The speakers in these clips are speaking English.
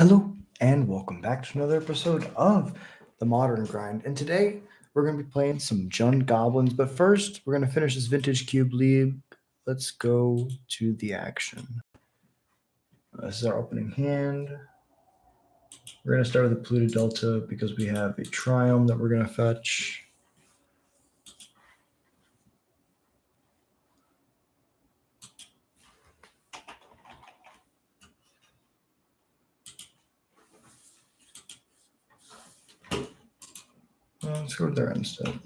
Hello and welcome back to another episode of the Modern Grind. And today we're going to be playing some Jund Goblins. But first, we're going to finish this Vintage Cube League. Let's go to the action. This is our opening hand. We're going to start with the Polluted Delta because we have a Triumph that we're going to fetch. Let's go there instead.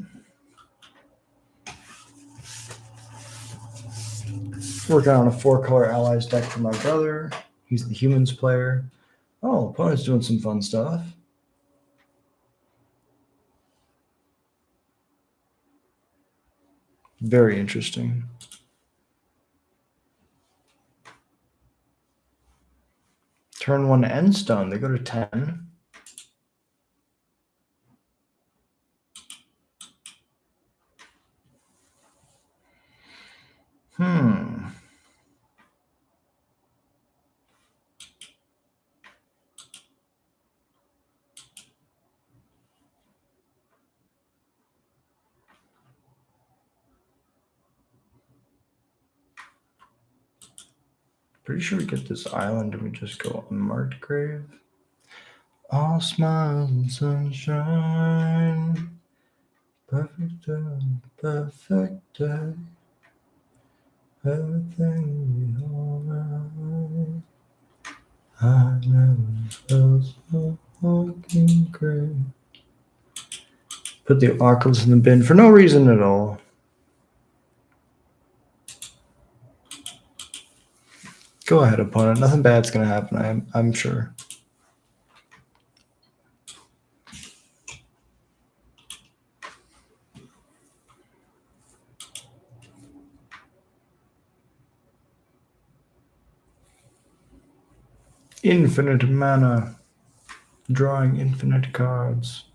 Working on a 4-color allies deck for my brother. He's the humans player. Oh, opponent's doing some fun stuff. Very interesting. Turn 1 end stone. They go to 10. Pretty sure we get this island and we just go unmarked grave. All smiles and sunshine. Perfect day, perfect day. Everything will be alright. I never felt so fucking great. Put the Oculus in the bin for no reason at all. Go ahead, opponent. Nothing bad's gonna happen, I'm sure. Infinite mana. Drawing infinite cards.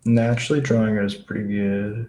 Naturally, drawing it is pretty good.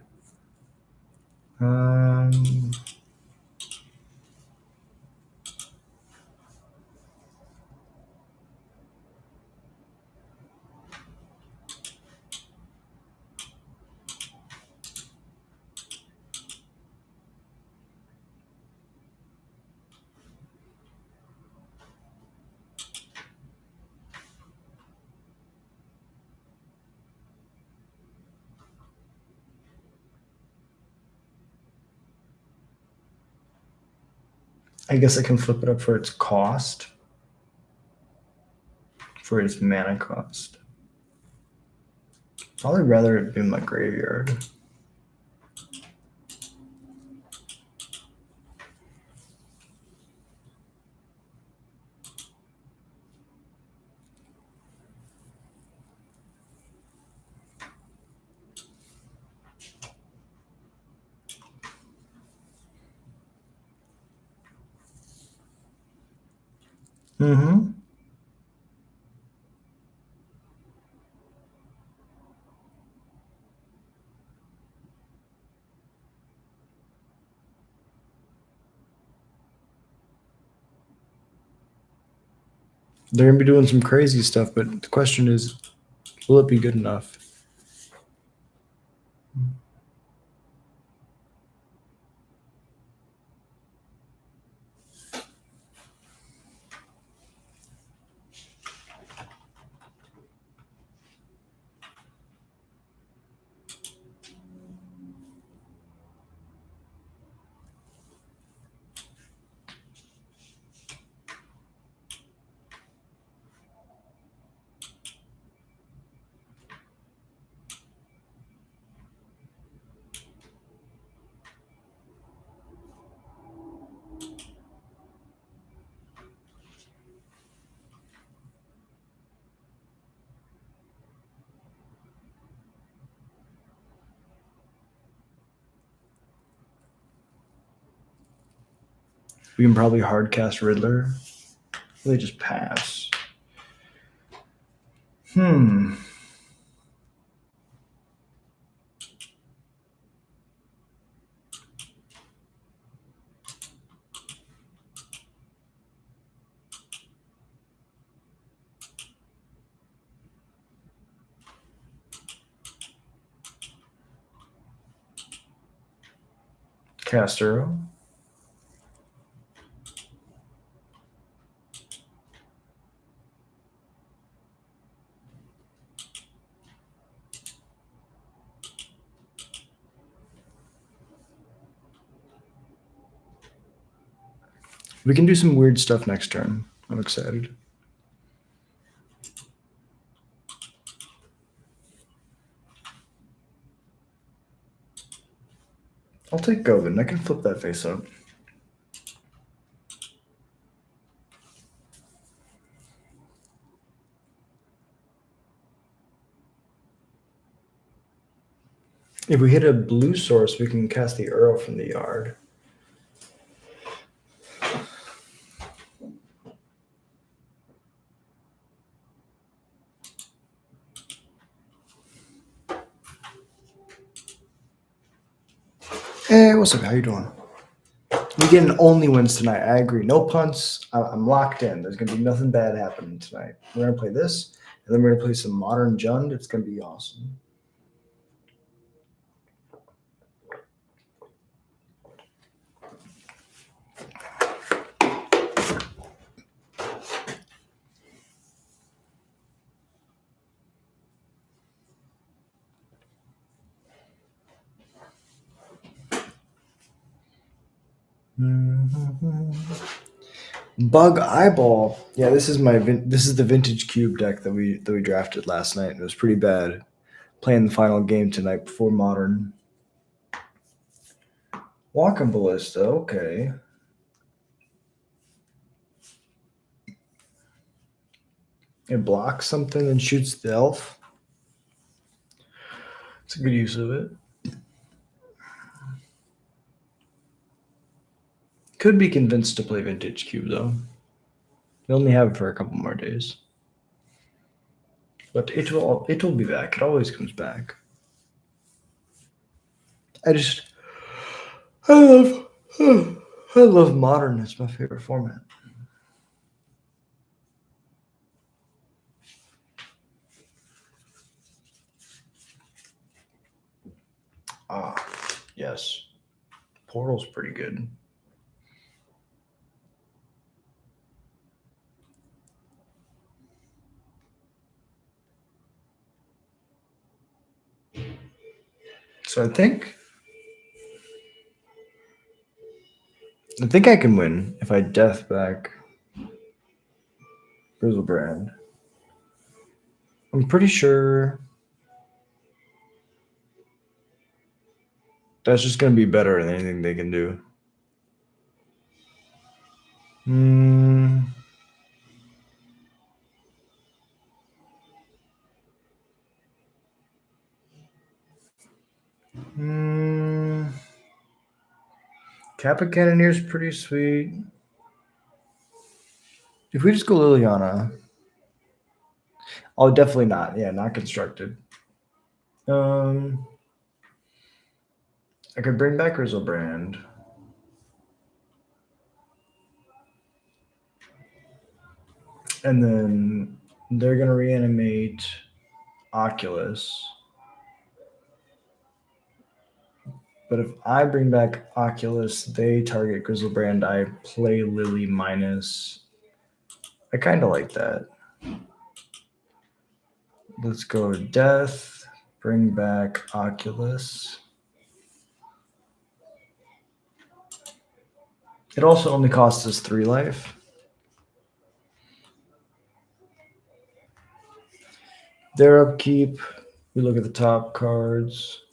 I guess I can flip it up for its cost. For its mana cost. Probably rather it be in my graveyard. Mm-hmm. They're gonna be doing some crazy stuff, but the question is, will it be good enough? We can probably hard cast Riddler. They just pass. Castero. We can do some weird stuff next turn. I'm excited. I'll take Goblin. I can flip that face up. If we hit a blue source, we can cast the Earl from the yard. Hey, what's up? How you doing? We getting only wins tonight. I agree. No punts. I'm locked in. There's gonna be nothing bad happening tonight. We're gonna play this, and then we're gonna play some modern Jund. It's gonna be awesome. Bug Eyeball. Yeah, this is the Vintage Cube deck that we drafted last night. It was pretty bad. Playing the final game tonight before Modern. Walking Ballista. Okay. It blocks something and shoots the elf. It's a good use of it. Could be convinced to play Vintage Cube though. We only have it for a couple more days. But it will be back. It always comes back. I love Modern. It's my favorite format. Ah, yes. Portal's pretty good. So I think I can win if I death back Grizzlebrand. I'm pretty sure that's just going to be better than anything they can do. Kappa Cannoneer's pretty sweet. If we just go Liliana. Oh, definitely not. Yeah, not constructed. I could bring back Grizzlebrand. And then they're going to reanimate Oculus. But if I bring back Oculus, they target Grizzlebrand. I play Lily minus. I kind of like that. Let's go Death. Bring back Oculus. It also only costs us 3 life. Their upkeep. We look at the top cards.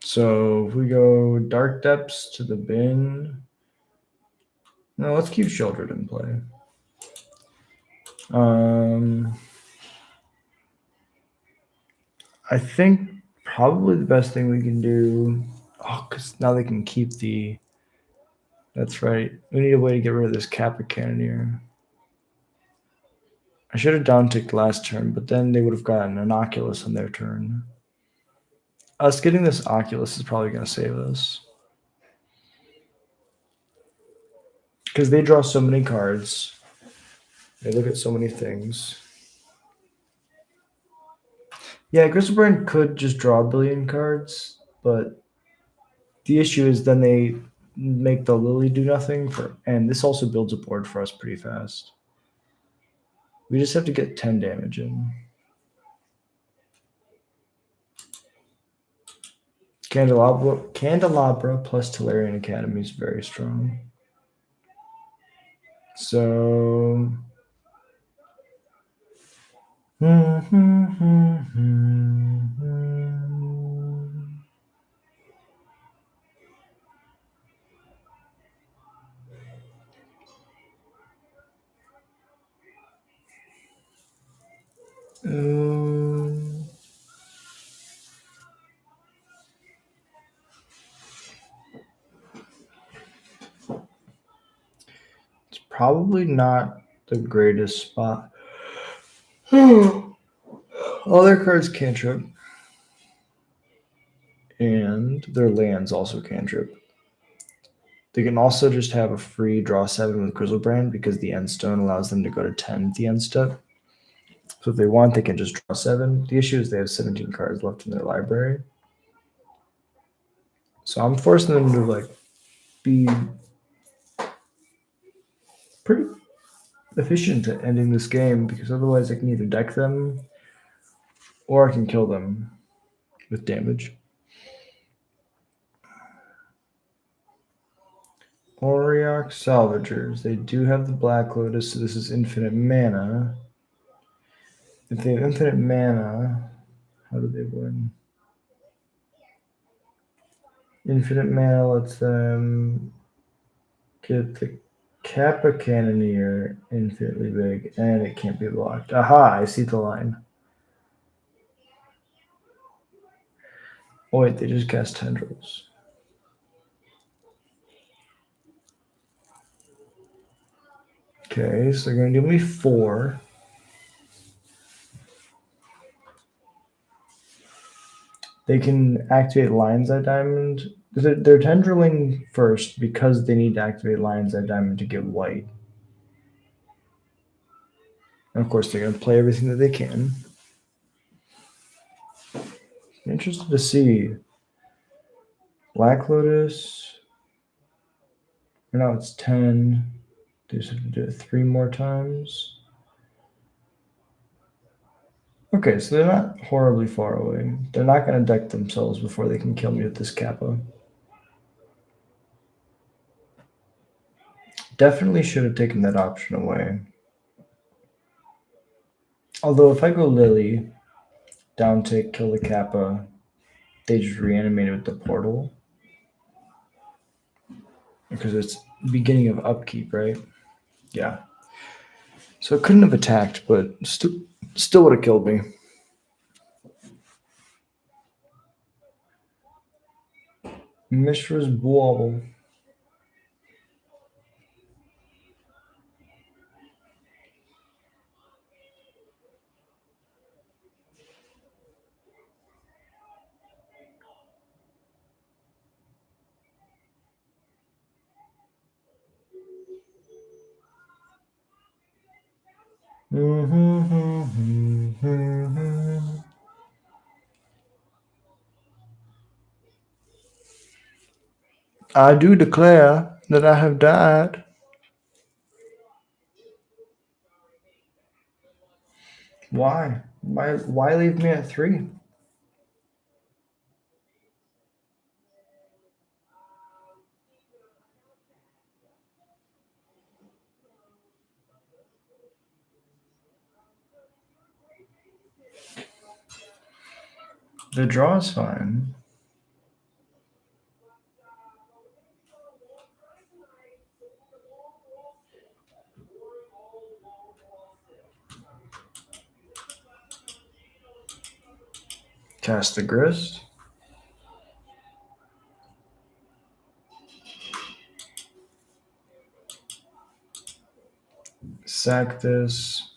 So if we go Dark Depths to the bin. No, let's keep Sheltered in play. I think probably the best thing we can do. Oh, because now they can keep the. That's right. We need a way to get rid of this Kappa Cannoneer. I should have downticked last turn, but then they would have gotten an Oculus on their turn. Us getting this Oculus is probably going to save us. Because they draw so many cards. They look at so many things. Yeah, Griselbrand could just draw a billion cards, but the issue is then they make the Lily do nothing for, and this also builds a board for us pretty fast. We just have to get 10 damage in. Candelabra plus Tolarian Academy is very strong. So. It's probably not the greatest spot. All their cards cantrip. And their lands also cantrip. They can also just have a free draw 7 with Griselbrand because the end stone allows them to go to 10 at the end step. So if they want, they can just draw 7. The issue is they have 17 cards left in their library. So I'm forcing them to like be pretty efficient at ending this game because otherwise I can either deck them or I can kill them with damage. Auriok Salvagers. They do have the Black Lotus, so this is infinite mana. If they have infinite mana, how do they win? Infinite mana lets them get the Kappa Cannoneer infinitely big, and it can't be blocked. Aha, I see the line. Oh wait, they just cast Tendrils. Okay, so they're going to give me 4. They can activate Lion's Eye Diamond. They're tendriling first because they need to activate Lion's Eye Diamond to get white. And of course, they're going to play everything that they can. I'm interested to see Black Lotus. Now it's 10. They just have to do it 3 more times. Okay, so they're not horribly far away. They're not going to deck themselves before they can kill me with this Kappa. Definitely should have taken that option away. Although if I go Lily, down tick, kill the Kappa, they just reanimate it with the portal. Because it's beginning of upkeep, right? Yeah. So it couldn't have attacked, but still would have killed me. Mishra's Wobble. I do declare that I have died. Why? Why leave me at 3? The draw is fine. Cast the Grist. Sack this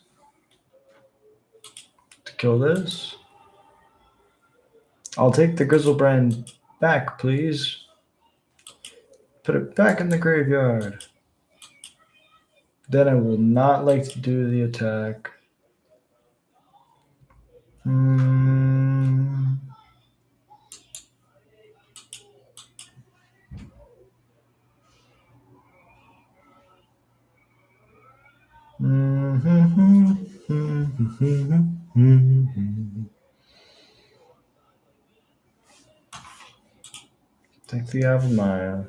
to kill this. I'll take the Grizzlebrand back, please. Put it back in the graveyard. Then I will not like to do the attack. Take the Avamaya.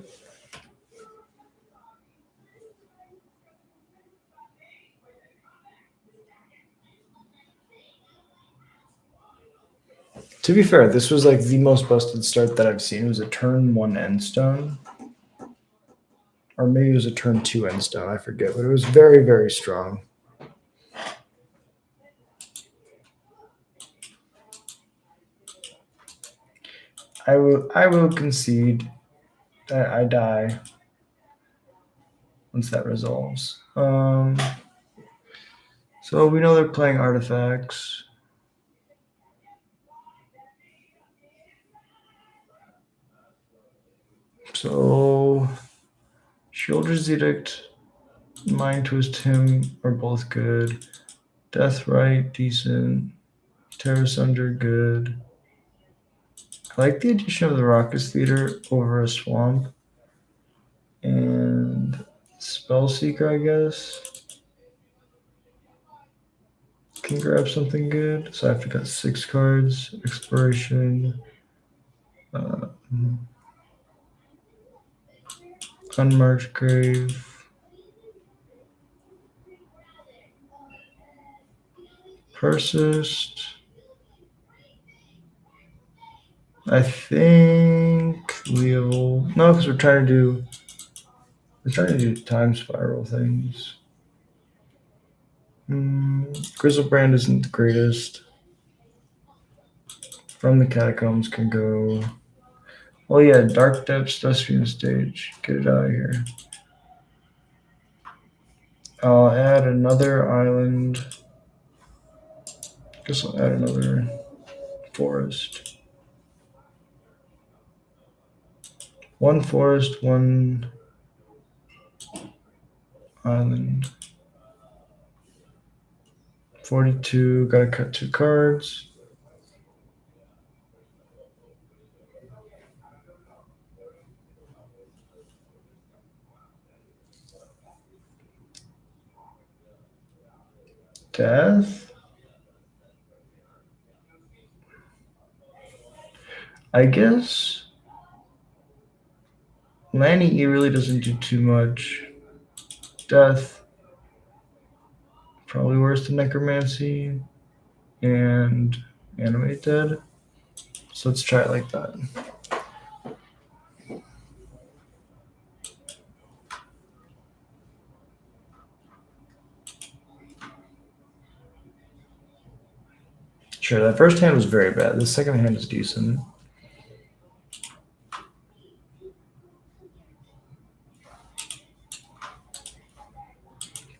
To be fair, this was like the most busted start that I've seen. It was a turn 1 end stone. Or maybe it was a turn 2 end stone, I forget, but it was very, very strong. I will concede that I die once that resolves. So we know they're playing artifacts. So Shoulder's Edict, Mind Twist Him are both good. Deathrite, decent. Terra Sunder, good. I like the addition of the Raucous Theater over a Swamp. And Spellseeker, I guess. Can grab something good. So I have to got 6 cards. Exploration. Unmarked Grave. Persist. I think Leo. No, because we're trying to do time spiral things. Grizzlebrand isn't the greatest. From the Catacombs can go. Oh yeah, Dark Depths, Thespian Stage. Get it out of here. I'll add another island. Guess I'll add another forest. 1 forest, 1 island. 42, gotta cut 2 cards. Death? I guess Lanny E really doesn't do too much. Death, probably worse than Necromancy and Animate Dead. So let's try it like that. Sure, that first hand was very bad. The second hand is decent.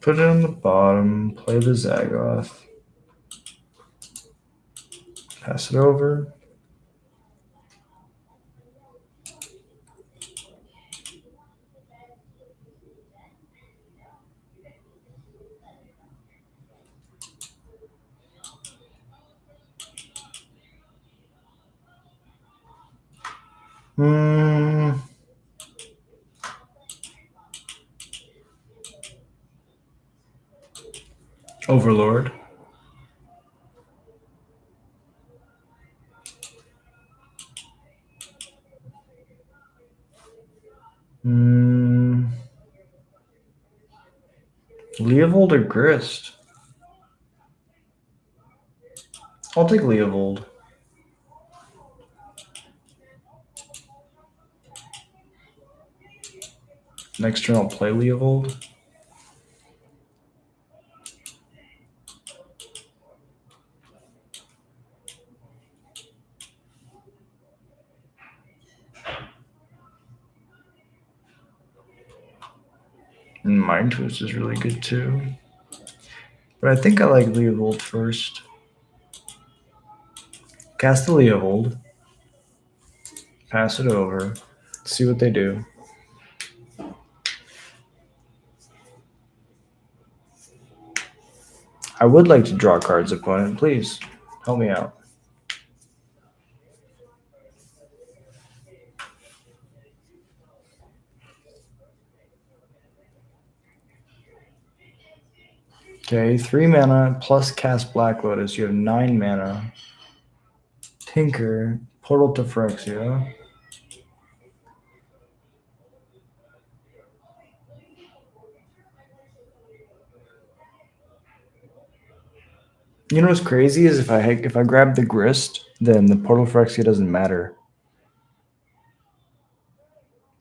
Put it on the bottom, play the Zagoth. Pass it over. Overlord. Leovold or Grist? I'll take Leovold. Next turn I'll play Leovold. And Mind Twist is really good too. But I think I like Leovold first. Cast the Leovold. Pass it over. See what they do. I would like to draw cards, opponent. Please help me out. Okay, 3 mana plus cast Black Lotus. You have 9 mana. Tinker, Portal to Phyrexia. You know what's crazy is if I grab the Grist, then the Portal Phyrexia doesn't matter.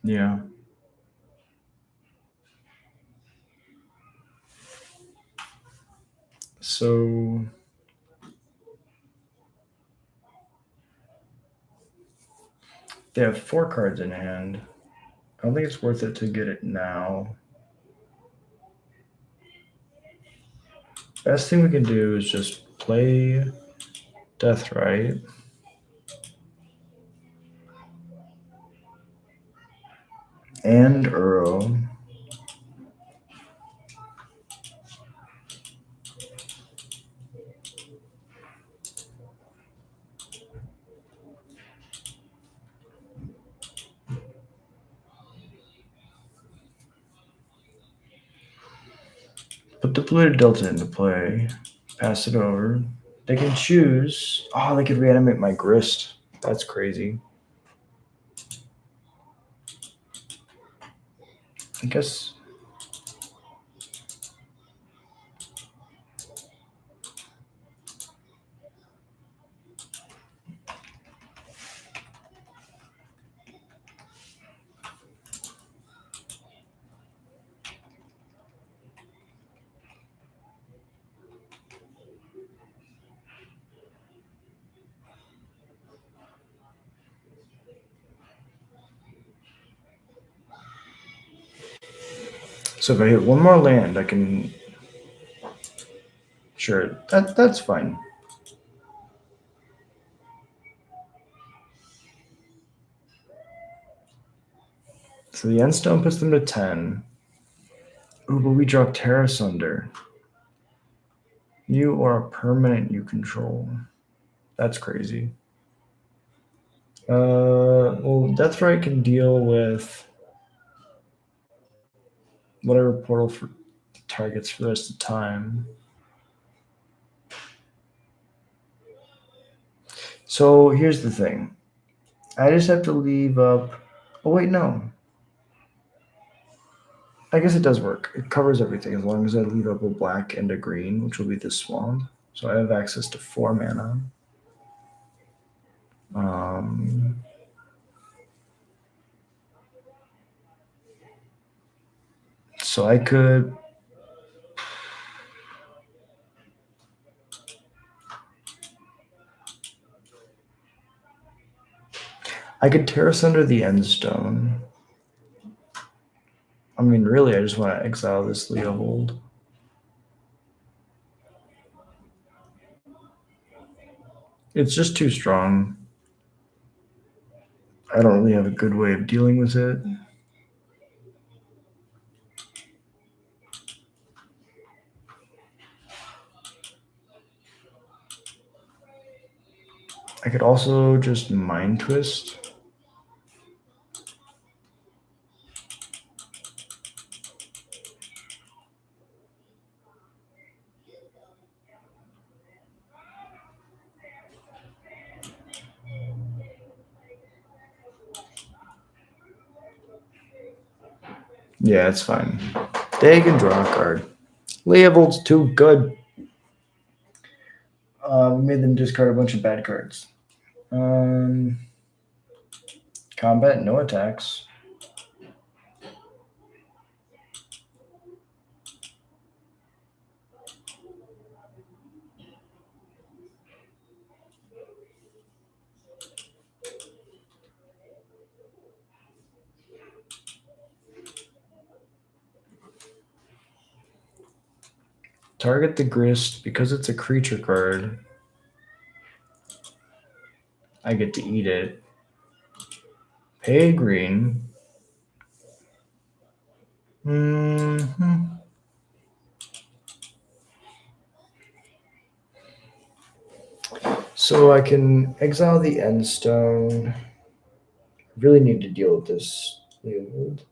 Yeah. So they have 4 cards in hand. I don't think it's worth it to get it now. Best thing we can do is just play Deathrite. And Uro. Put the Polluted Delta into play. Pass it over. They can choose. Oh, they could reanimate my Grist. That's crazy. I guess. So if I hit one more land, I can. Sure, that's fine. So the end stone puts them to 10. Ooh, but we draw Terra Sunder. You are a permanent you control. That's crazy. Well, Deathrite can deal with whatever portal for targets for the rest of the time. So here's the thing. I just have to leave up. Oh, wait, no. I guess it does work. It covers everything as long as I leave up a black and a green, which will be the swamp. So I have access to 4 mana. So I could. I could Terrace under the Endstone. I mean, really, I just want to exile this Leovold. It's just too strong. I don't really have a good way of dealing with it. I could also just Mind Twist. Yeah, it's fine. They can draw a card. Leovold's too good. We made them discard a bunch of bad cards. Combat, no attacks. Target the grist because it's a creature card. I get to eat it. Pay green. So I can exile the end stone. Really need to deal with this Leovold.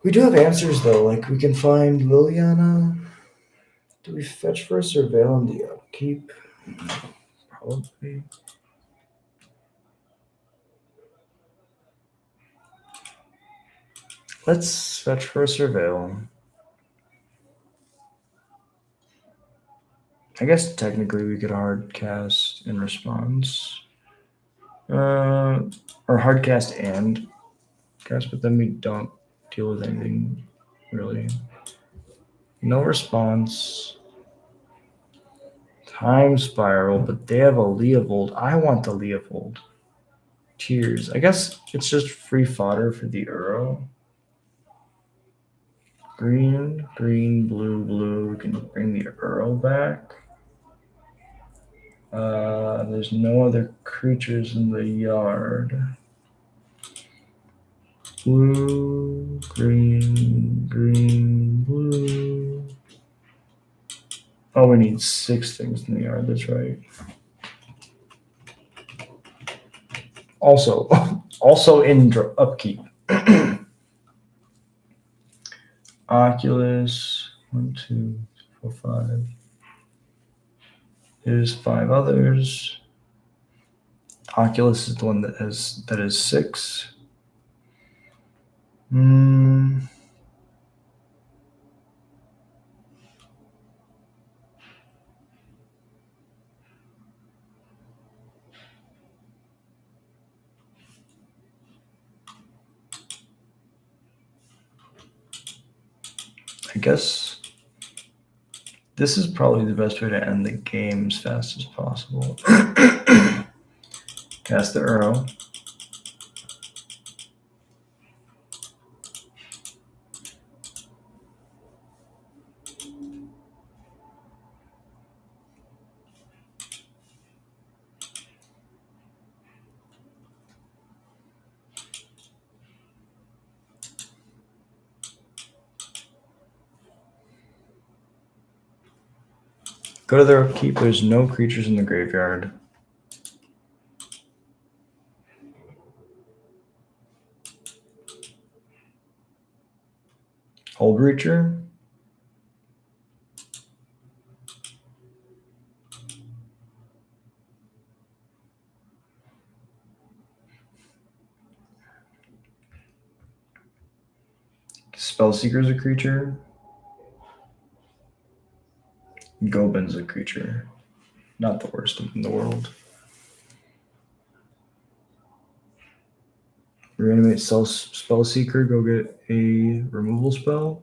We do have answers though, like we can find Liliana. Do we fetch for a surveil in the upkeep? Probably. Let's fetch for a surveil. I guess technically we could hard cast in response. Or hard cast and cast, but then we don't deal with anything really. No response. Time spiral, but they have a Leovold. I want the Leovold. Tears. I guess it's just free fodder for the Uro. Green, green, blue, blue. We can bring the Uro back. There's no other creatures in the yard. Blue, green, green, blue. Oh, we need 6 things in the yard. That's right. Also in upkeep. Oculus. 1, 2, 4, 5. There's 5 others. Oculus is the one that is 6. I guess this is probably the best way to end the game as fast as possible. Cast the Uro. Go to their upkeep. There's no creatures in the graveyard. Hull Breacher. Spellseeker's a creature. Goblins a creature. Not the worst in the world. Reanimate Spellseeker. Go get a removal spell.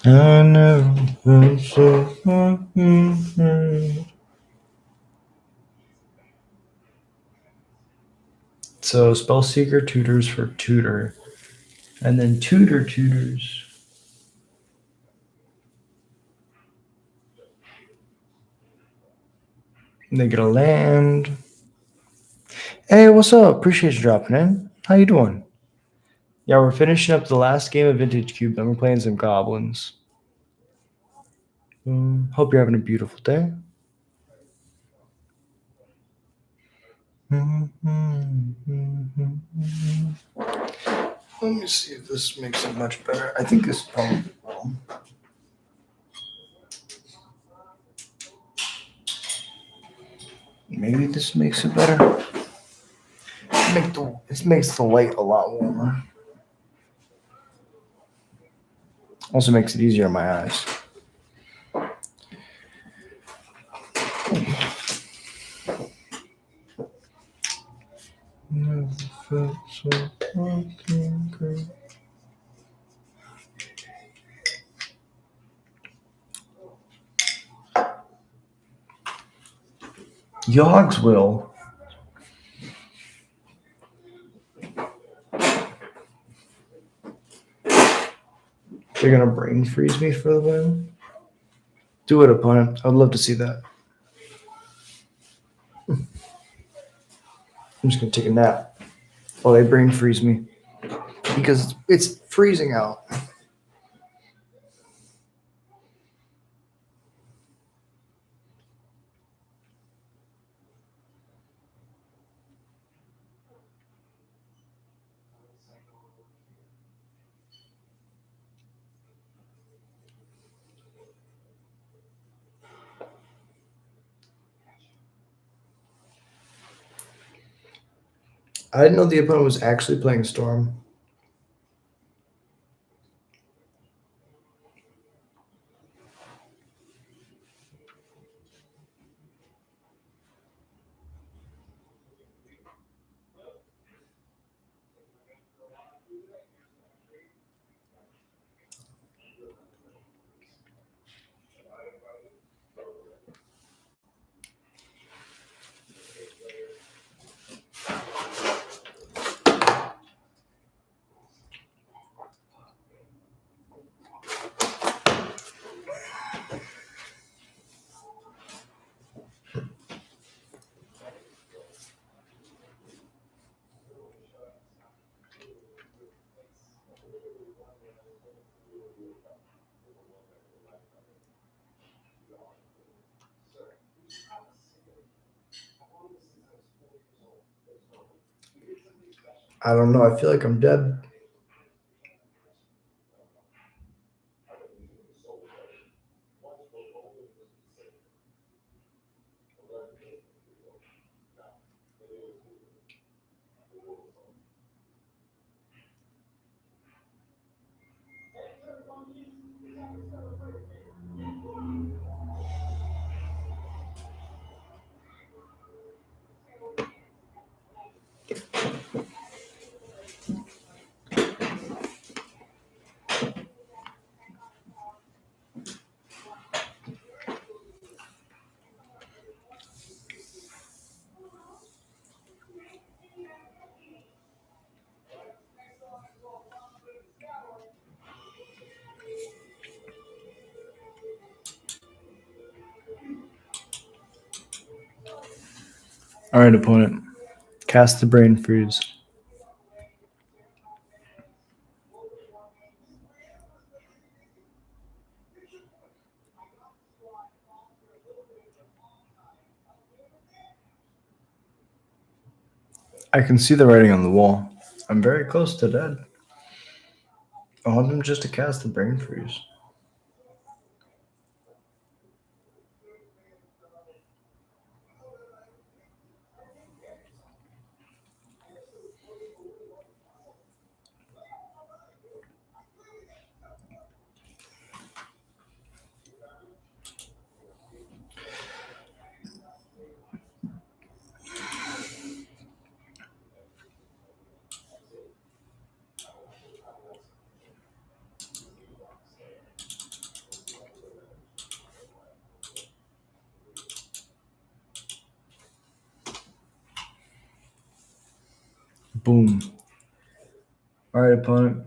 I know. So Spellseeker tutors for tutor, and then tutor tutors. And they get a land. Hey, what's up? Appreciate you dropping in. How you doing? Yeah, we're finishing up the last game of Vintage Cube, then we're playing some Goblins. Hope you're having a beautiful day. Let me see if this makes it much better. I think this probably will. Maybe this makes it better. This makes the light a lot warmer. Also makes it easier on my eyes. Never felt so fucking great. Yogs will. They're gonna brain freeze me for the win. Do it, opponent. I'd love to see that. I'm just gonna take a nap while they brain freeze me because it's freezing out. I didn't know the opponent was actually playing Storm. I don't know. I feel like I'm dead. All right, opponent. Cast the brain freeze. I can see the writing on the wall. I'm very close to dead. I want them just to cast the brain freeze. Boom. All right, opponent.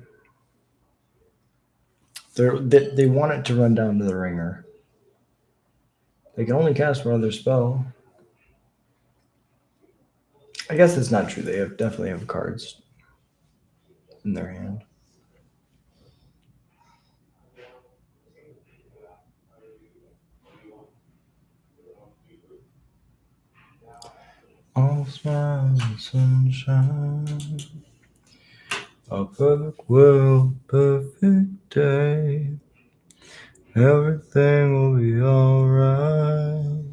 They want it to run down to the ringer. They can only cast one other spell. I guess that's not true. They definitely have cards in their hand. All smiles and sunshine. A perfect world, perfect day. Everything will be alright.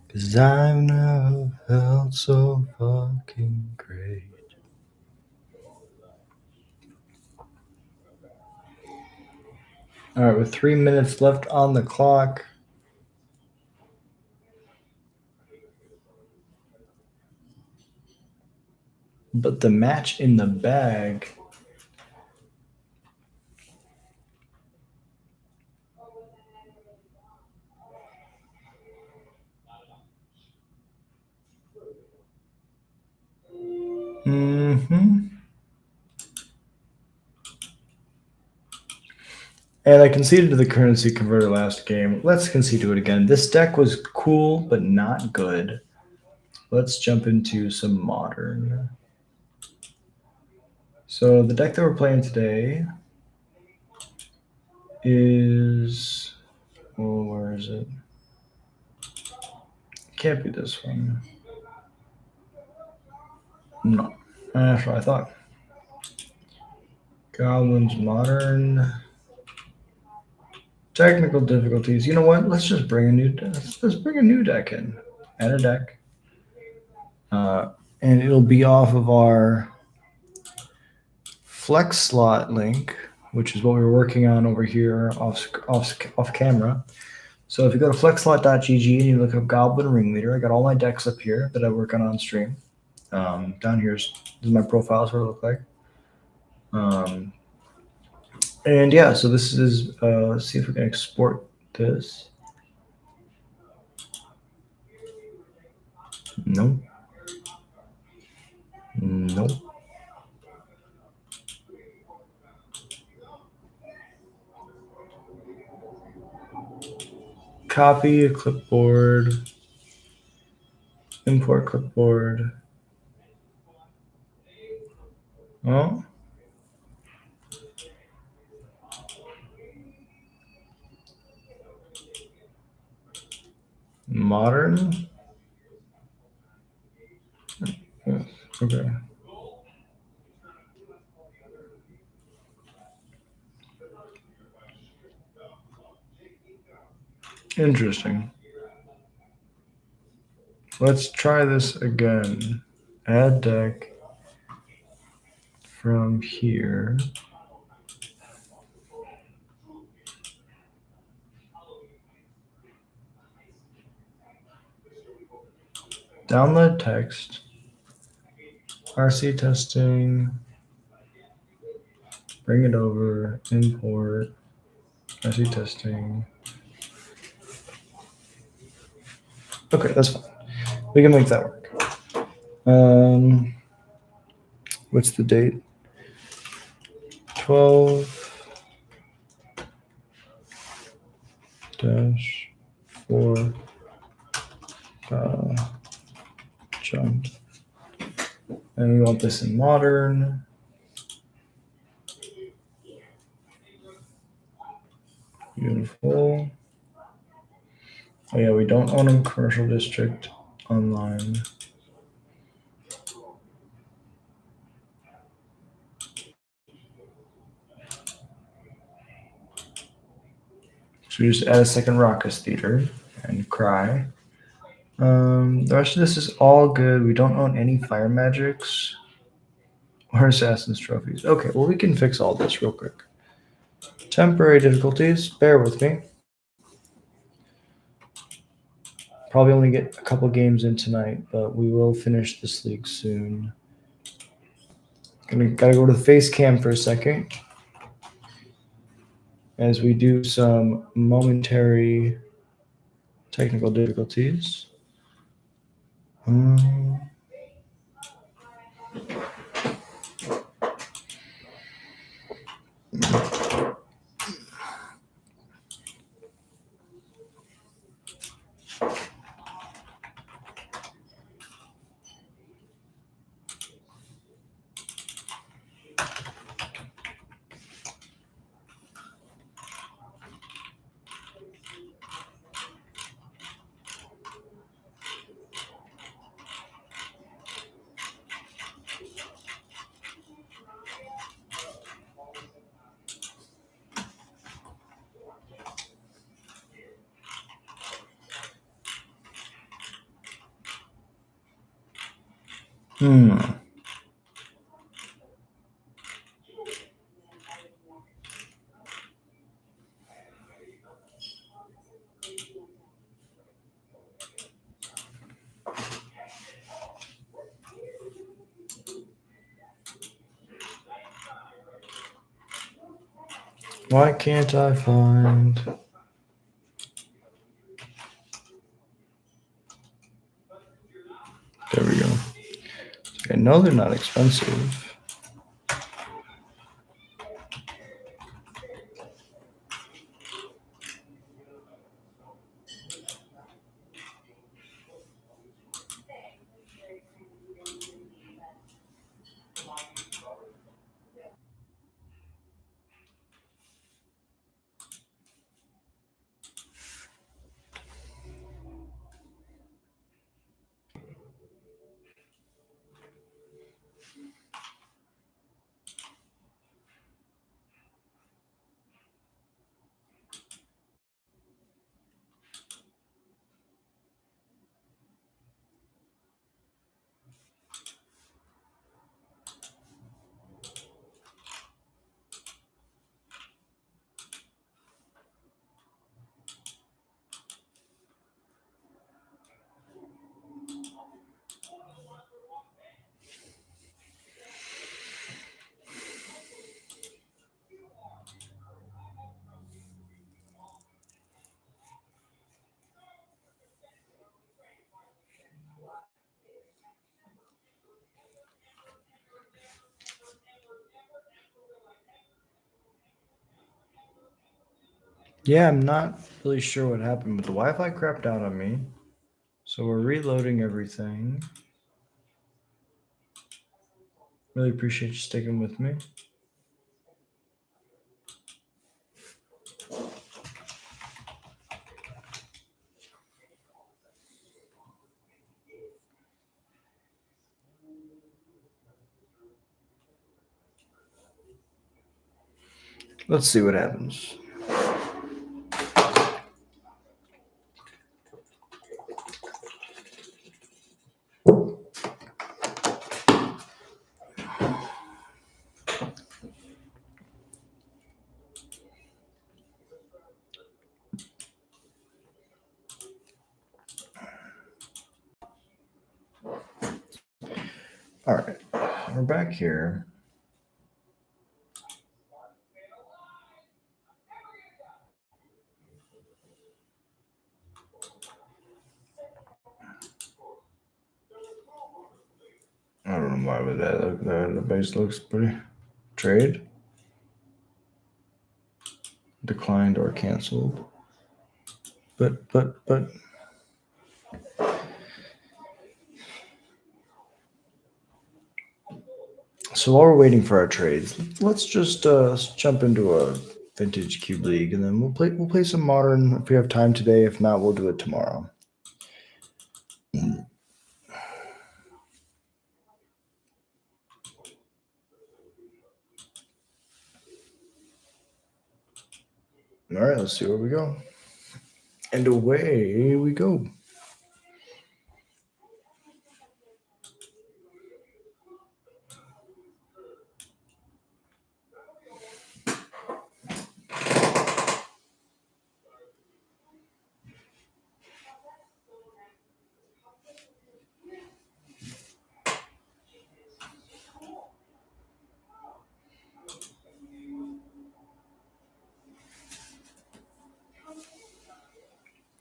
'Cause I've never felt so fucking great. Alright, with 3 minutes left on the clock. But the match in the bag. And I conceded to the currency converter last game. Let's concede to it again. This deck was cool, but not good. Let's jump into some modern. So the deck that we're playing today is, oh, where is it? It can't be this one. No, that's what I thought. Goblins modern. Technical difficulties. You know what? Let's just bring a new. Let's bring a new deck in. Add a deck, and it'll be off of our Flex slot link, which is what we were working on over here off camera. So if you go to flexslot.gg and you look up Goblin Ringleader, I got all my decks up here that I work on stream. Down here is my profile, is what it look like. And yeah, so this is, let's see if we can export this. No. Nope. Copy a clipboard. Import clipboard. Oh. Modern. Okay. Interesting. Let's try this again. Add deck from here. Download text. RC testing. Bring it over. Import. RC testing. Okay, that's fine. We can make that work. What's the date? 12-4 jump. And we want this in modern. Beautiful. Oh yeah, we don't own a commercial district online. So we just add a second Raucous Theater and Cry. The rest of this is all good. We don't own any Fire Magics or Assassin's Trophies. Okay, well, we can fix all this real quick. Temporary difficulties. Bear with me. Probably only get a couple games in tonight, but we will finish this league soon. Gotta go to the face cam for a second as we do some momentary technical difficulties. Why can't I find? There we go. So know they're not expensive. Yeah, I'm not really sure what happened, but the Wi-Fi crapped out on me. So we're reloading everything. Really appreciate you sticking with me. Let's see what happens. All right, we're back here. I don't know why would that look there. The base looks pretty. Trade declined or canceled. But. So while we're waiting for our trades, let's just let's jump into a vintage cube league, and then we'll play some modern if we have time today. If not, we'll do it tomorrow. All right, let's see where we go. And away we go.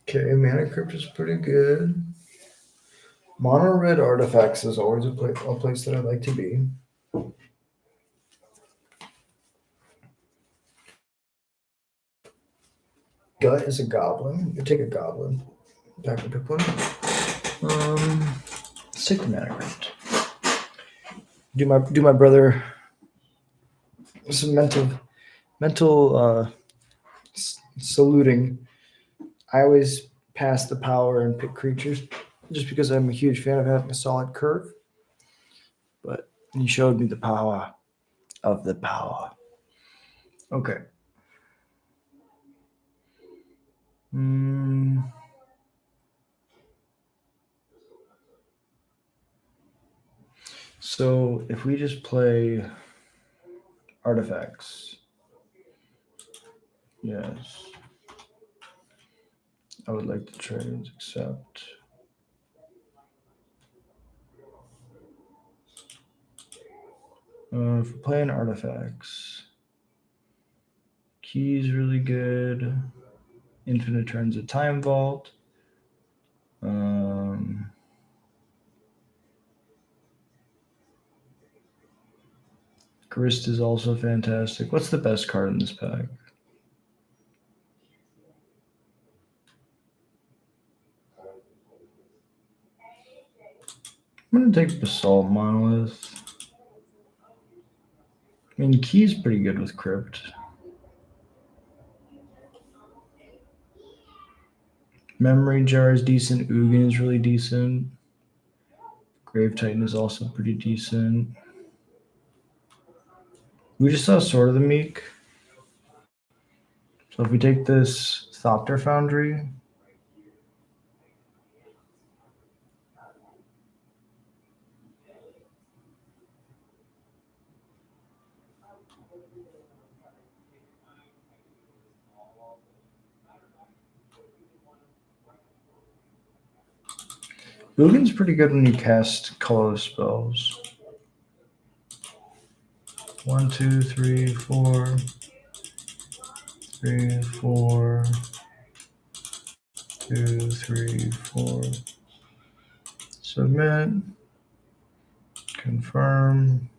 Okay, Mana Crypt is pretty good. Mono red artifacts is always a place that I like to be. Gut is a goblin. You take a goblin. Back and pick one. Let's take the Mana Crypt. Do my brother some mental saluting. I always pass the power and pick creatures just because I'm a huge fan of having a solid curve. But he showed me the power of the power. Okay. So if we just play artifacts, yes. I would like to trade, accept. If we're playing artifacts, key's really good. Infinite turns of time vault. Grist is also fantastic. What's the best card in this pack? I'm going to take Basalt Monolith. I mean, Key's pretty good with Crypt. Memory Jar is decent. Ugin is really decent. Grave Titan is also pretty decent. We just saw Sword of the Meek. So if we take this Thopter Foundry, Ugin's pretty good when you cast colorless spells. 1, 2, 3, 4. 3, 4. 2, 3, 4. Submit. Confirm.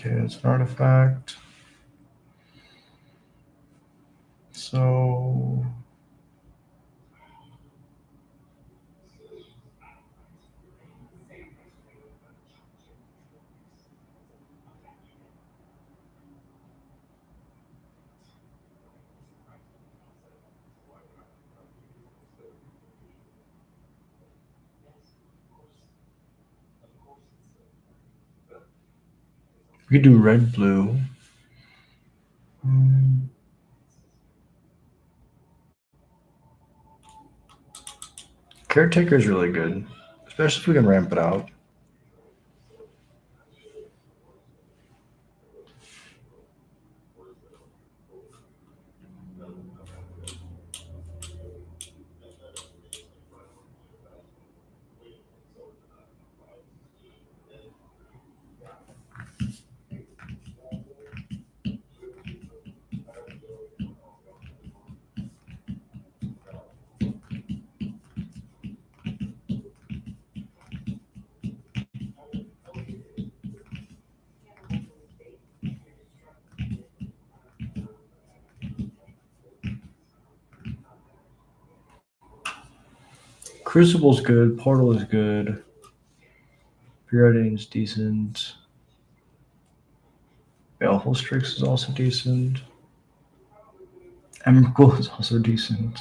Okay, it's an artifact. So we could do red, blue. Caretaker is really good, especially if we can ramp it out. Crucible's good. Portal is good. Preordain's decent. Baleful Strix is also decent. Emrakul is also decent.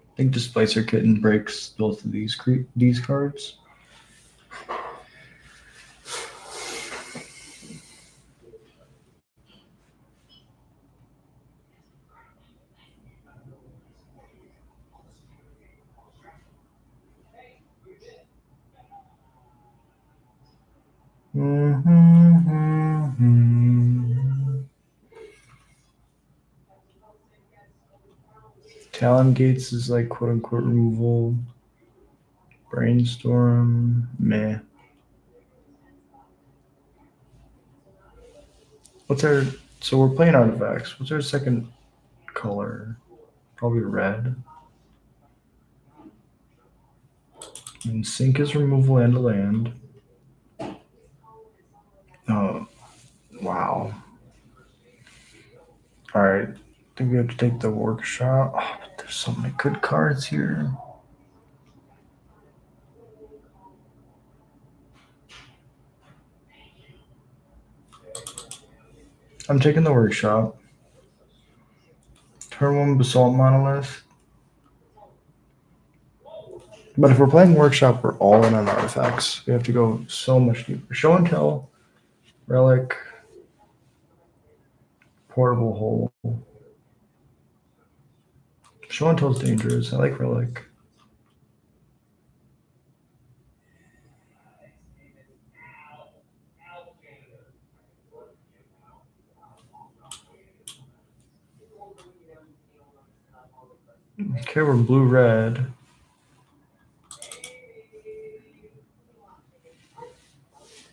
I think Displacer Kitten breaks both of these cards. Talon Gates is like quote unquote removal. Brainstorm, meh. So we're playing artifacts. What's our second color? Probably red. And Sync is removal and a land. Oh, wow. All right. I think we have to take the workshop. Oh, but there's so many good cards here. I'm taking the workshop. Turn 1 Basalt Monolith. But if we're playing workshop, we're all in on artifacts. We have to go so much deeper. Show and tell, relic, portable hole. Show and tell's dangerous. I like relic. Okay, we're blue-red.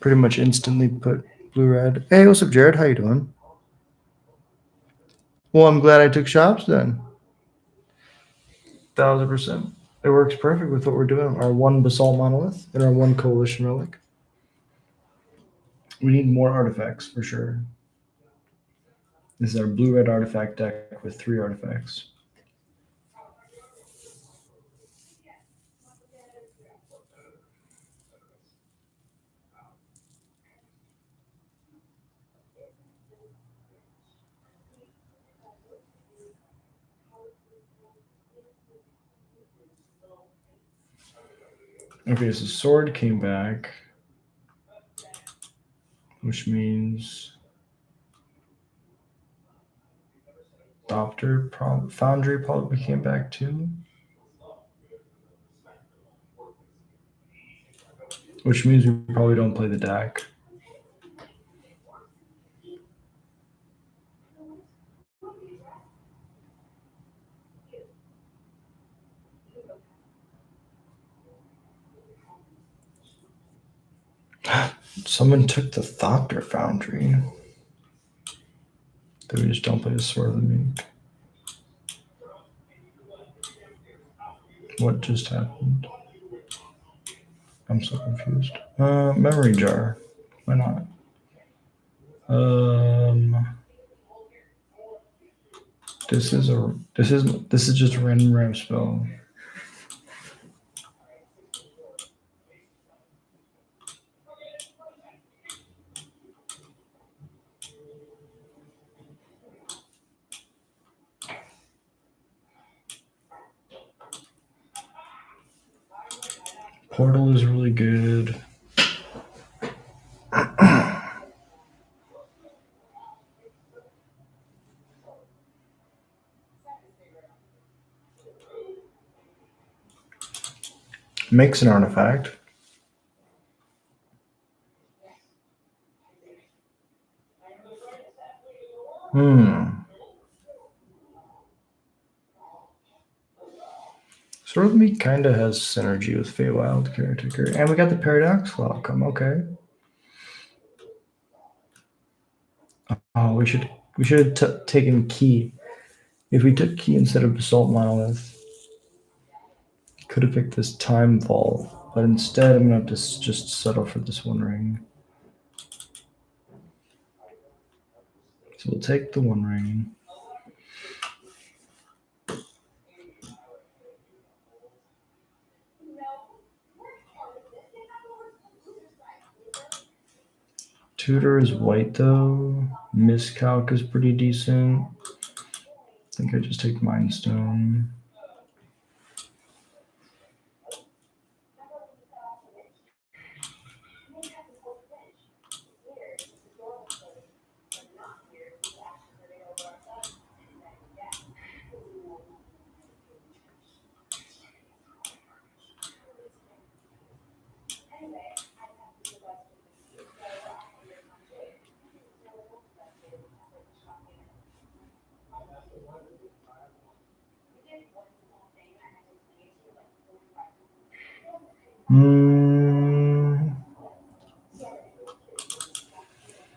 Pretty much instantly put blue-red. Hey, what's up, Jared? How you doing? Well, I'm glad I took shops then. 1000%. It works perfect with what we're doing. Our one basalt monolith and our one coalition relic. We need more artifacts for sure. This is our blue-red artifact deck with 3 artifacts. Okay, so sword came back, which means Foundry probably came back too, which means we probably don't play the deck. Someone took the Thopter Foundry. Then we just don't play the Sword of the Meek. What just happened? I'm so confused. Memory jar. Why not? This is just a random ramp spell. Portal is really good. Makes an artifact. Sort of me kind of has synergy with Feywild Caretaker. And we got the Paradoxical outcome. Okay. Oh, we should have taken Key. If we took Key instead of Basalt Monolith, could have picked this Time Vault. But instead, I'm going to have to just settle for this One Ring. So we'll take the One Ring. Tutor is white though. Miscalc is pretty decent. I think I just take Mind Stone.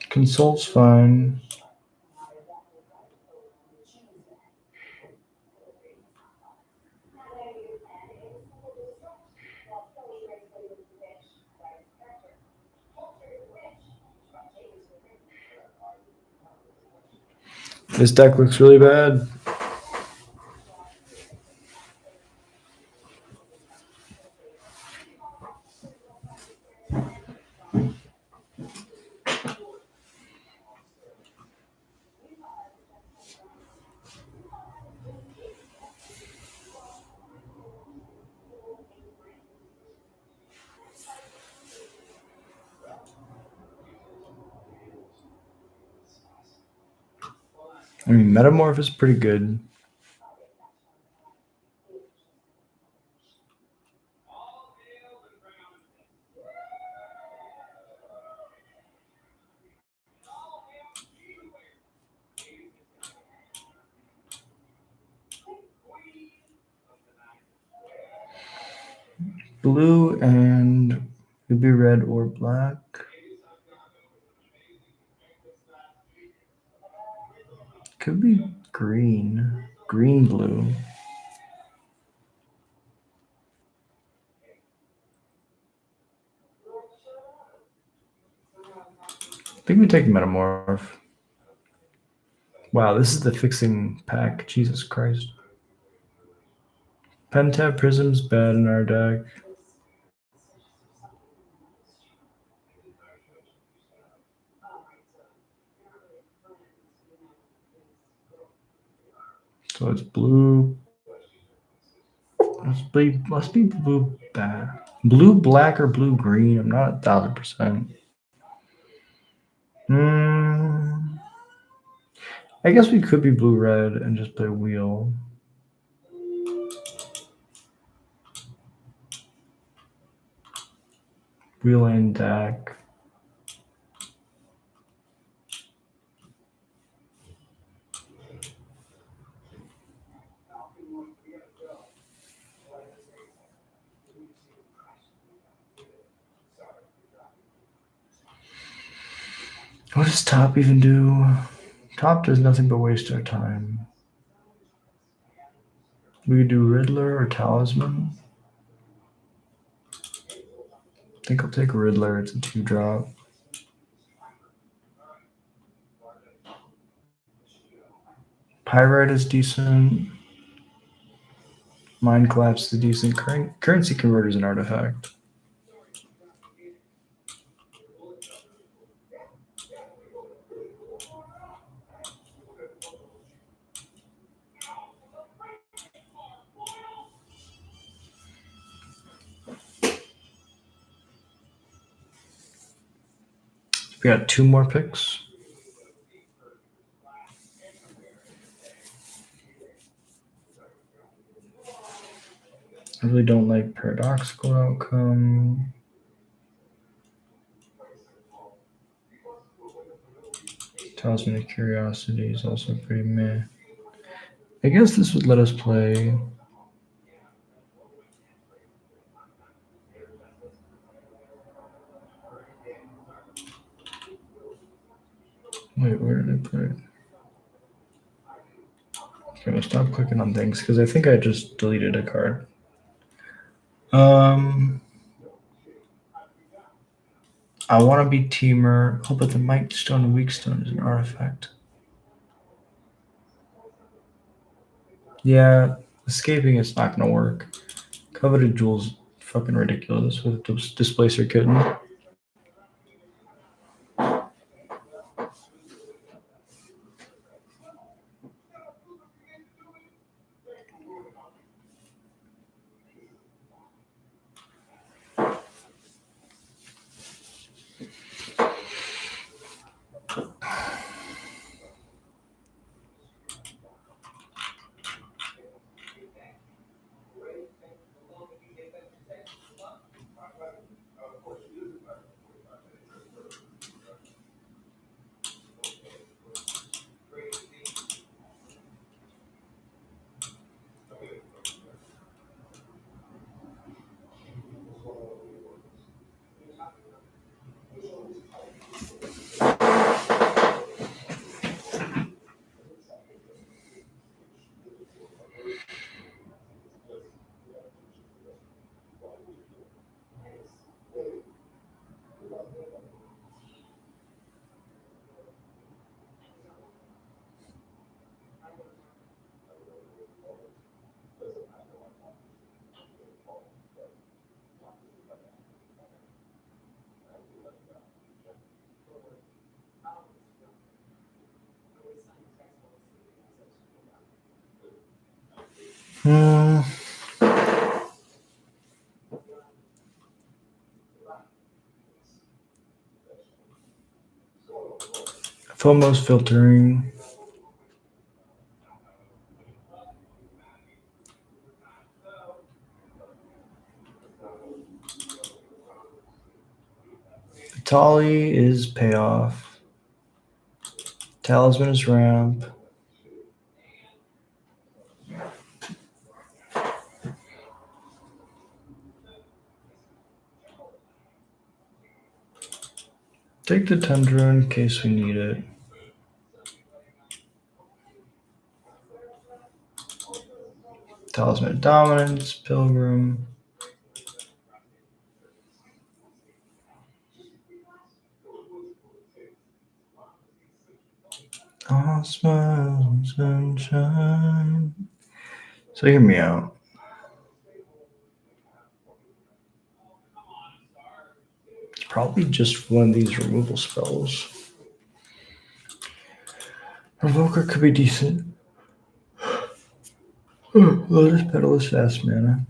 Consult's fine. This deck looks really bad. I mean, Metamorph is pretty good. Blue and could be red or black. Could be green. Green blue. I think we take Metamorph. Wow, this is the fixing pack. Jesus Christ. Pentap Prism's bad in our deck. So it's blue. Must be blue bad. Blue black or blue green. I'm not 1,000%. I guess we could be blue red and just play wheel. Wheel and deck. What does top even do? Top does nothing but waste our time. We could do Riddler or Talisman. I think I'll take Riddler. It's a 2-drop. Pyrite is decent. Mind Collapse is decent. Currency Converter is an artifact. We got 2 more picks. I really don't like Paradoxical Outcome. Talisman of Curiosity is also pretty meh. I guess this would let us play. Wait, where did I put it? Okay, I'll stop clicking on things because I think I just deleted a card. I want to be Teamer. Oh, but the Might Stone and Weak Stone is an artifact. Yeah, escaping it's not going to work. Coveted Jewel's fucking ridiculous with Displacer Kitten. FOMO's filtering. Vitali is payoff. Talisman is ramp. Take the Tundra in case we need it. Talisman of Dominance, Pilgrim. All smiles and sunshine. So hear me out. It's probably just one of these removal spells. Revoker could be decent. Lotus Petal is fast mana.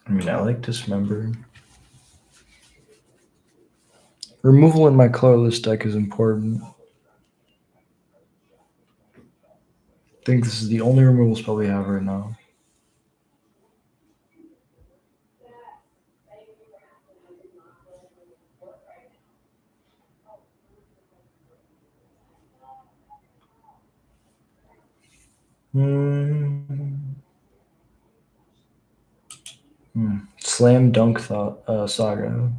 I mean, I like Dismembering. Removal in my colorless deck is important. I think this is the only removal spell we have right now. Slam Dunk Saga.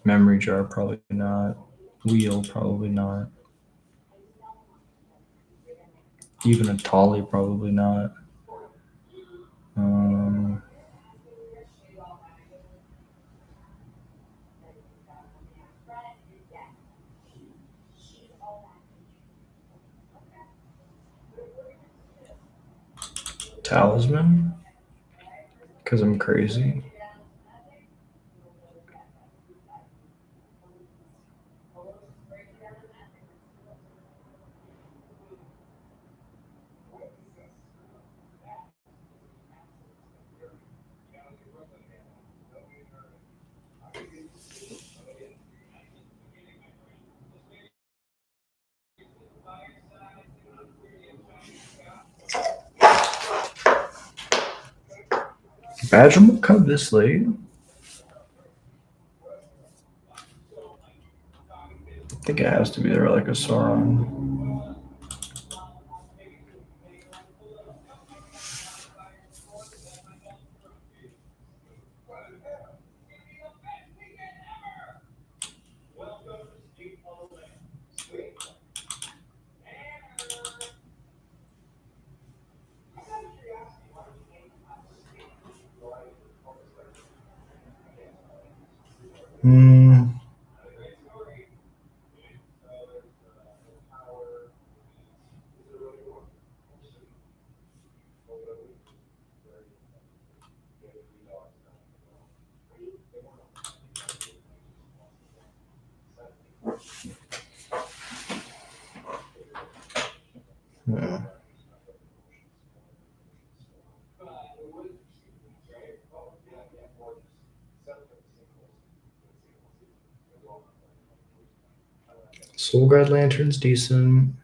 Memory Jar, probably not. Wheel, probably not. Even a Tolly, probably not. Talisman? Because I'm crazy. Badger will come this late. I think it has to be there like a Sauron. Yeah. Soul Guide Lantern's decent.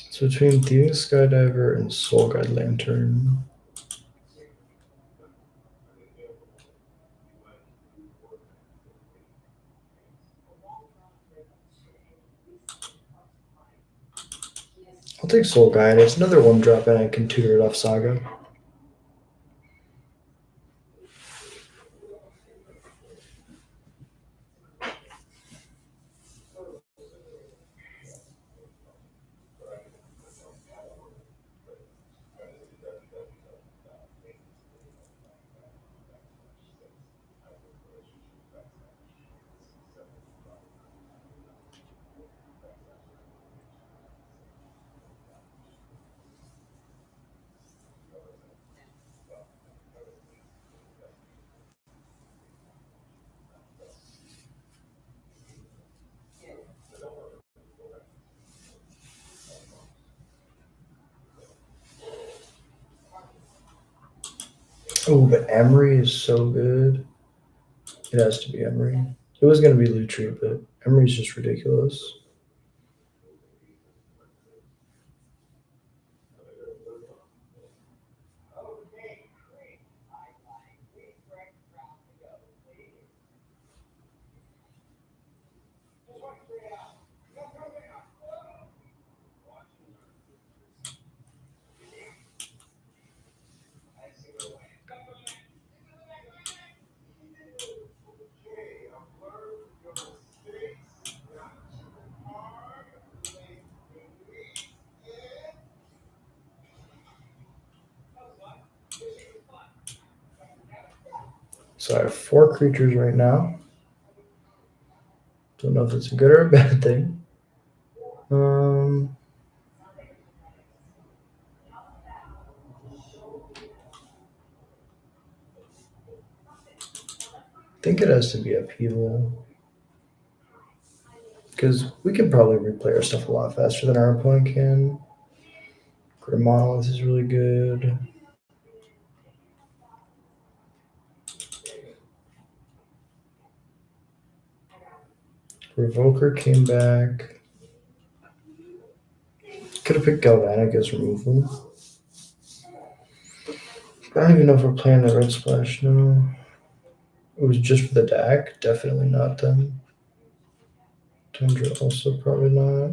It's between Thieving Skydiver and Soul Guide Lantern. I'll take Soul Guide. It's another one drop and I can tutor it off Saga. Oh, but Emery is so good. It has to be Emery. It was gonna be Lutri, but Emery's just ridiculous. So I have 4 creatures right now. Don't know if it's a good or a bad thing. I think it has to be upheaval. Because we can probably replay our stuff a lot faster than our opponent can. Grim Monolith is really good. Revoker came back. Could have picked Galvanic as removal. I don't even know if we're playing the Red Splash now. It was just for the deck. Definitely not then. Tundra also probably not.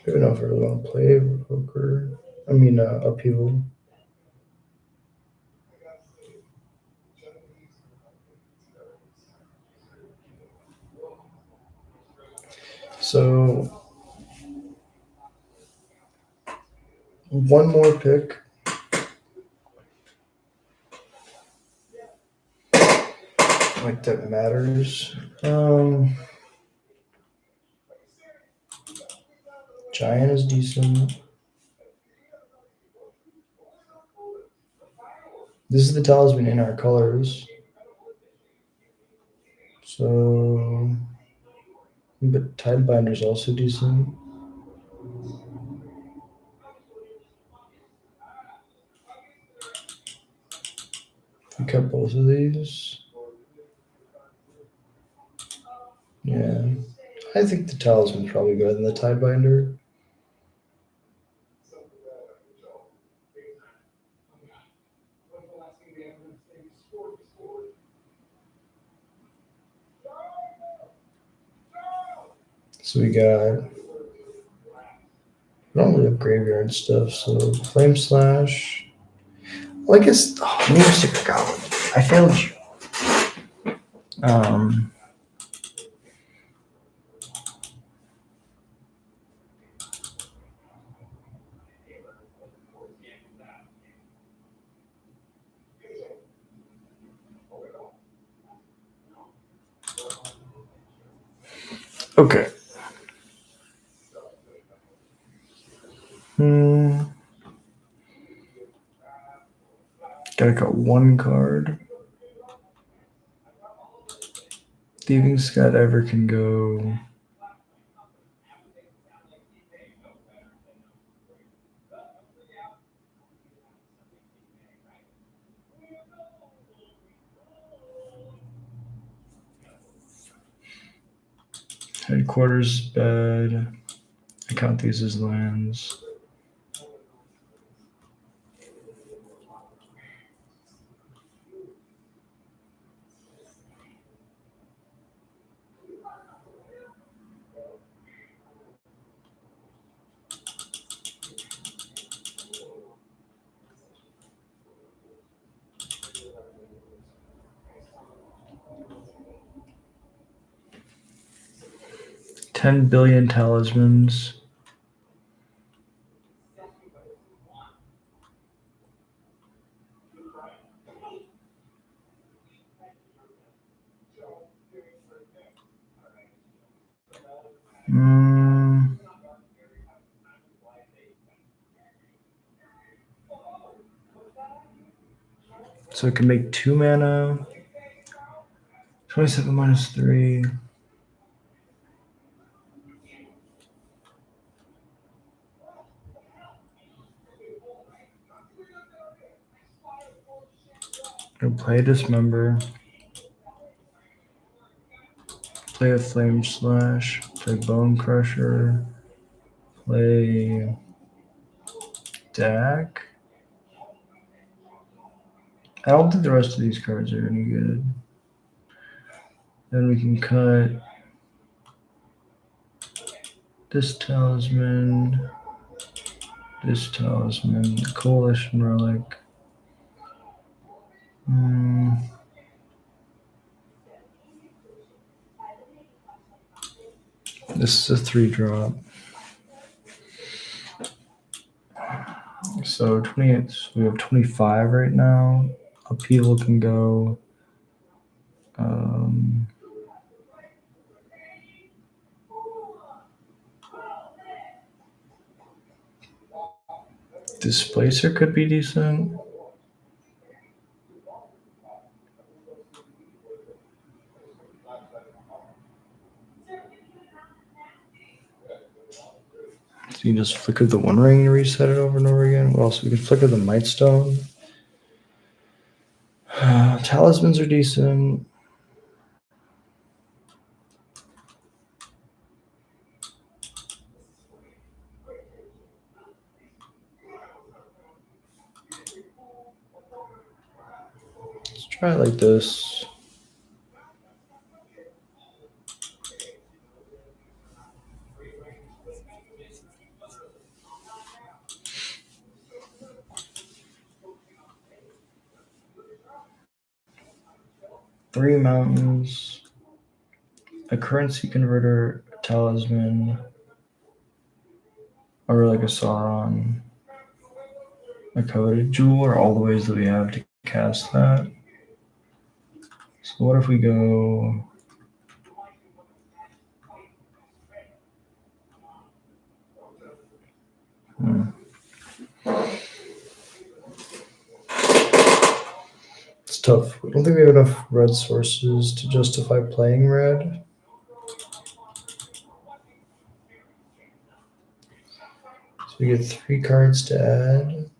I don't know if I really want to play Revoker. Upheaval. So one more pick. Like that matters. Giant is decent. This is the talisman in our colors. So, but Tidebinder is also decent. We cut both of these. Yeah, I think the talisman's probably better than the Tidebinder. So we got. I don't really have graveyard stuff, so Flame Slash. Well, I guess. Oh, Neo Sticker Goblin. I failed you. 'Okay. Gotta cut one card. Thieving Skydiver can go. Headquarters bad. I count these as lands. $10 billion talismans. So it can make 2 mana. 27 minus 3. Gonna play Dismember. Play a Flame Slash. Play Bone Crusher. Play Dak. I don't think the rest of these cards are any good. Then we can cut this Talisman, the Coalition Relic. This is a 3-drop. So 28. So we have 25 right now. Upheaval can go. Displacer could be decent. So you just flicker the One Ring and reset it over and over again. What else? We can flicker the Might Stone. Talismans are decent. Let's try it like this. Three mountains, a currency converter, a talisman, or like a Sauron, a coveted jewel, are all the ways that we have to cast that. So what if we go It's tough. We don't think we have enough red sources to justify playing red. So we get 3 cards to add.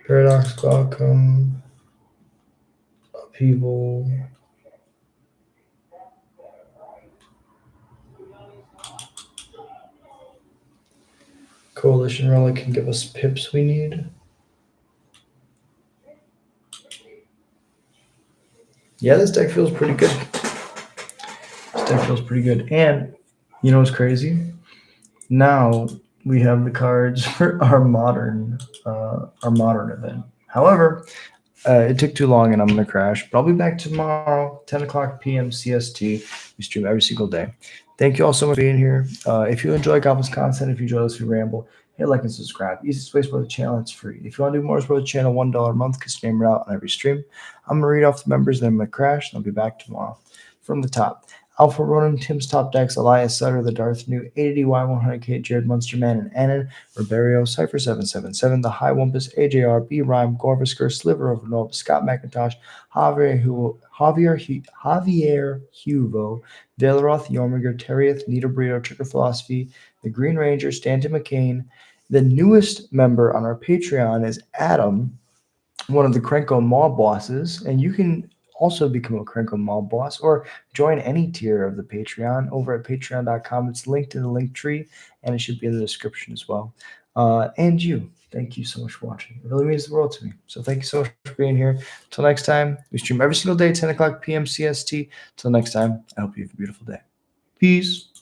Paradoxical Outcome, Upheaval, Coalition Relic can give us pips we need. Yeah, this deck feels pretty good. And you know what's crazy? Now we have the cards for our modern event. However, it took too long and I'm going to crash, but I'll be back tomorrow, 10 o'clock p.m. CST. We stream every single day. Thank you all so much for being here. If you enjoy Goblins content, if you enjoy this, we ramble, hit like and subscribe. Easiest way to support the channel, it's free. If you want to do more, support the channel, $1 a month, because name it out on every stream. I'm going to read off the members, then I'm going to crash, and I'll be back tomorrow. From the top, Alpha Ronan, Tim's Top Decks, Elias Sutter, The Darth New, ADY100K, Jared Munsterman, and Annan, Riberio, Cypher777, The High Wumpus, AJR, B Rhyme, Gorvisker, Sliver of Nova, Scott McIntosh, Javier Huvo, Delaroth, Yormiger, Terrieth, Nita Burrito, Tricker Philosophy, The Green Ranger, Stanton McCain. The newest member on our Patreon is Adam, one of the Krenko Mob bosses, and you can also become a Krenko Mob boss or join any tier of the Patreon over at patreon.com. It's linked in the link tree, and it should be in the description as well. And you, thank you so much for watching. It really means the world to me. So thank you so much for being here. Until next time, we stream every single day, 10 o'clock p.m. CST. Until next time, I hope you have a beautiful day. Peace.